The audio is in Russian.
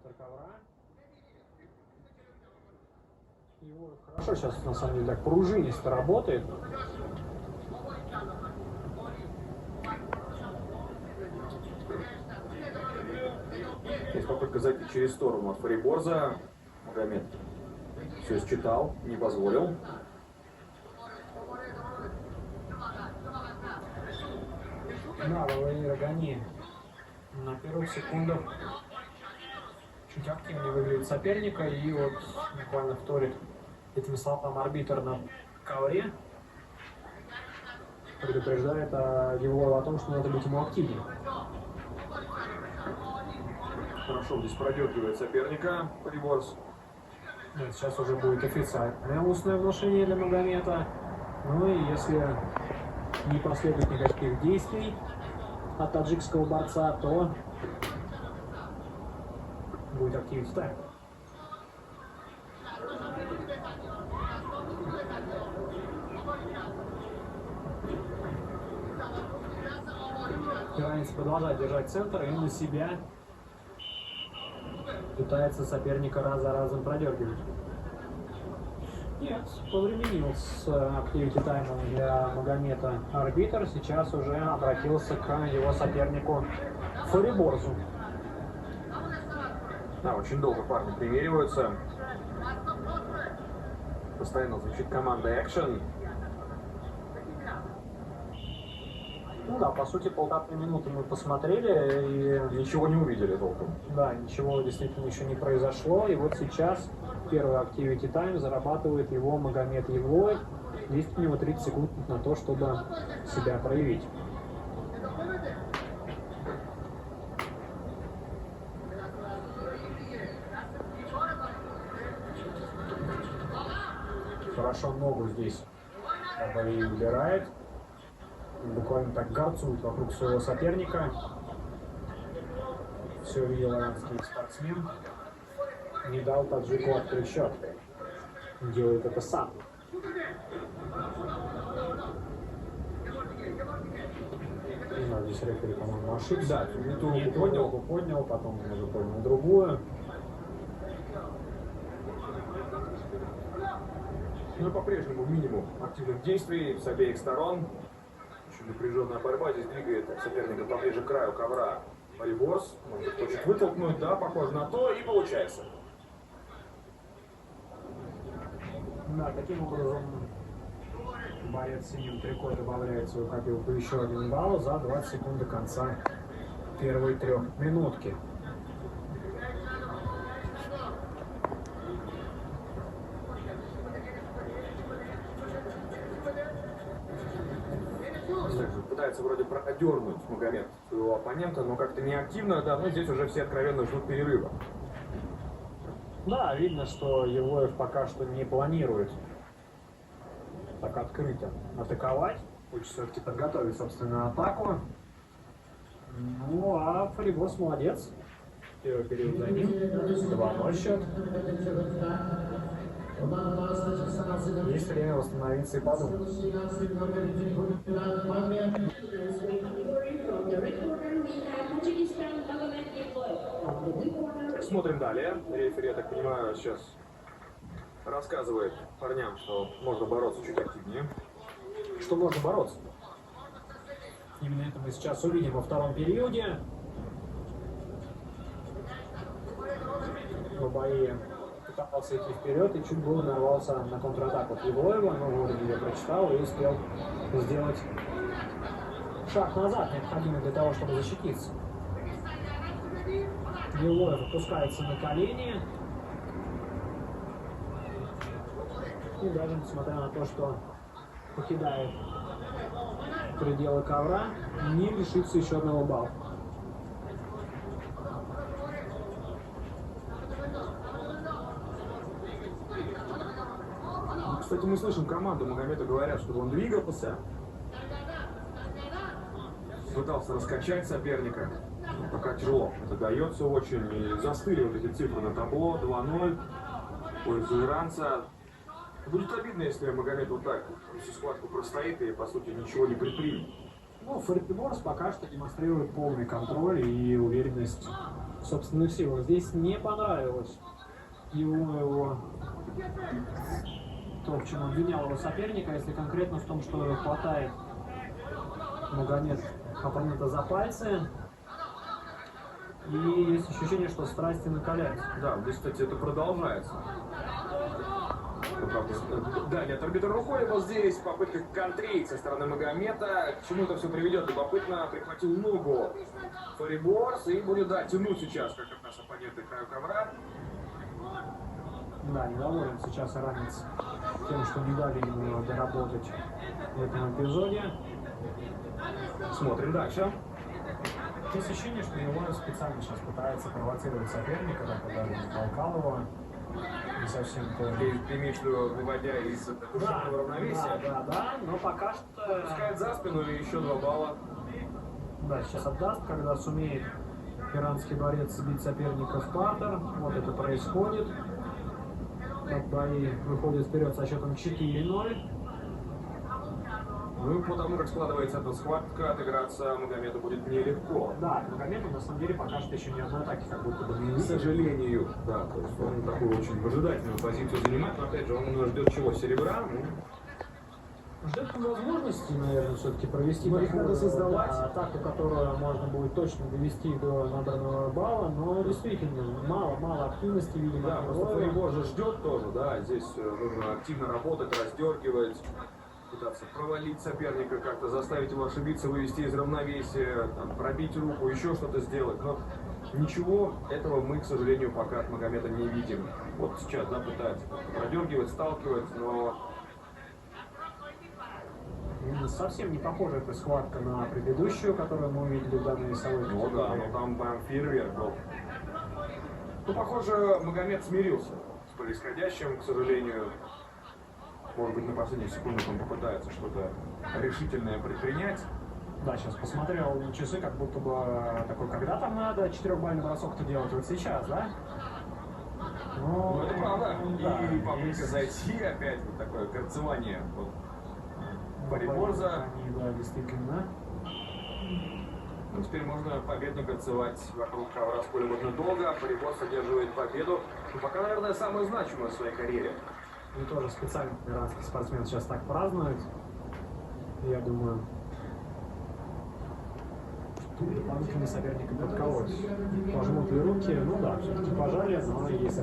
центр ковра. Его хорошо сейчас на самом деле так пружинисто работает. Есть попытка зайти через сторону от Фариборза. Магомед все считал, не позволил. Да, Валерий Гани на первых секундах чуть активнее выглядит соперника, и вот буквально вторит этим словам арбитр на ковре, предупреждает его о том, что надо быть ему активнее. Хорошо здесь продергивает соперника Фариборз. Да, сейчас уже будет официальное устное внушение для Магомета. Ну и если не последует никаких действий от таджикского борца, то будет активить тайм. Иранец продолжает держать центр и на себя пытается соперника раз за разом продергивать. Нет, повременил с активити таймом для Магомета арбитр. Сейчас уже обратился к его сопернику Фариборзу. Да, очень долго парни примериваются. Постоянно звучит команда «Экшен». Ну да, по сути, 1,5 минуты мы посмотрели и ничего не увидели толком. Да, ничего действительно еще не произошло. И вот сейчас первый активити тайм зарабатывает его Магомед Евлоев. Есть у него 30 секунд на то, чтобы себя проявить. Хорошо ногу здесь Абаи убирает. Буквально так горцует вокруг своего соперника. Все видел иранский спортсмен. Не дал таджику открыть счет. Делает это сам. Не знаю, здесь рефери, по-моему, ошибся. Да, не ту ногу поднял, потом уже поднял другую. Но по-прежнему минимум активных действий с обеих сторон. Очень напряженная борьба здесь двигает соперника поближе к краю ковра. Фариборз, может, хочет вытолкнуть, да, похоже на то, и получается. Да, таким образом борец в синем трико добавляет свою копилку еще 1 балл за 20 секунд до конца первой 3 минутки. Пытается вроде продернуть Магомед своего оппонента, но как-то не активно, да, но здесь уже все откровенно ждут перерыва. Да, видно, что Евлоев пока что не планирует так открыто атаковать. Хочет все-таки подготовить, собственно, атаку. Ну, а Фариборз молодец. Первый период за ним. 2-0 счет. Есть время восстановиться и подумать. Смотрим далее. Рефери, я так понимаю, сейчас рассказывает парням, что можно бороться чуть активнее. Что можно бороться? Именно это мы сейчас увидим во втором периоде. Абаи пытался идти вперед и чуть было нарвался на контратаку от Евлоева, но вовремя ее прочитал и успел сделать шаг назад, необходимый для того, чтобы защититься. Евлоев опускается на колени. И даже несмотря на то, что покидает пределы ковра, не лишится еще 1 балла. Кстати, мы слышим команду Магомеда, говорят, чтобы он двигался. Пытался раскачать соперника. Но пока тяжело. Это дается очень. И застыли вот эти цифры на табло. 2-0. Пользу иранца. Будет обидно, если Магомед вот так всю схватку простоит и, по сути, ничего не предпримет. Ну, Фариборз пока что демонстрирует полный контроль и уверенность в собственных силах. Здесь не понравилось его то, в чем обвинял его соперника, если конкретно в том, что хватает Магомед оппонента за пальцы. И есть ощущение, что страсти накаляются. Да, здесь, кстати, это продолжается. Да, нет, арбитр рукой, вот здесь попытка контрить со стороны Магомета. К чему это все приведет? Любопытно, прихватил ногу Фариборз и будет, да, тянуть сейчас, как от нас оппоненты, краю ковра. Да, недоволен сейчас иранец тем, что не дали ему доработать в этом эпизоде. Смотрим дальше. Есть ощущение, что его специально сейчас пытается провоцировать соперника, так даже не толкал его. Не совсем то. Ты имеешь в виду, выводя из душевного равновесия? Да, но пока что... Пускает за спину и еще 2 балла. Да, сейчас отдаст, когда сумеет иранский борец сбить соперника в партер. Вот это происходит. Бои выходит вперед со счетом 4-0. Ну, по тому, как складывается эта схватка, отыграться Магомеду будет нелегко. Да, Магомеду на самом деле пока что еще ни одной атаки как будто бы не К сожалению, да, то есть он такую очень выжидательную позицию занимает, но опять же, он ждет чего? Серебра? Ждет возможности, наверное, все-таки провести Но их такую, надо создавать. да, атаку, которую можно будет точно довести до набранного балла, но действительно мало активности, видимо. Да, просто Фариборз же ждет тоже, да, здесь нужно активно работать, раздергивать, пытаться провалить соперника, как-то заставить его ошибиться, вывести из равновесия, там, пробить руку, еще что-то сделать. Но ничего этого мы, к сожалению, пока от Магомеда не видим. Вот сейчас, да, пытается продергивать, сталкивать, но... Совсем не похожа эта схватка на предыдущую, которую мы увидели в данной весовой Ну категории. да, но там прям фейерверк был. Ну, похоже, Магомед смирился с происходящим, к сожалению. Может быть, на последних секундах он попытается что-то решительное предпринять. Да, сейчас посмотрел на часы, как будто бы такой, когда там надо 4-бальный бросок-то делать, вот сейчас, да? Ну, это правда. Да, И попытка есть. зайти опять, вот такое кольцевание. Вот. Фариборза. Они, да, действительно. Ну, теперь можно победно кольцевать вокруг ковра сколь можно долго. Фариборз одерживает победу. Ну, пока, наверное, самую значимую в своей карьере. И тоже специально иранский спортсмен сейчас так празднует. Я думаю, дополнительно соперника подколоть. Пожмут ли руки? Ну да, все-таки пожали, но есть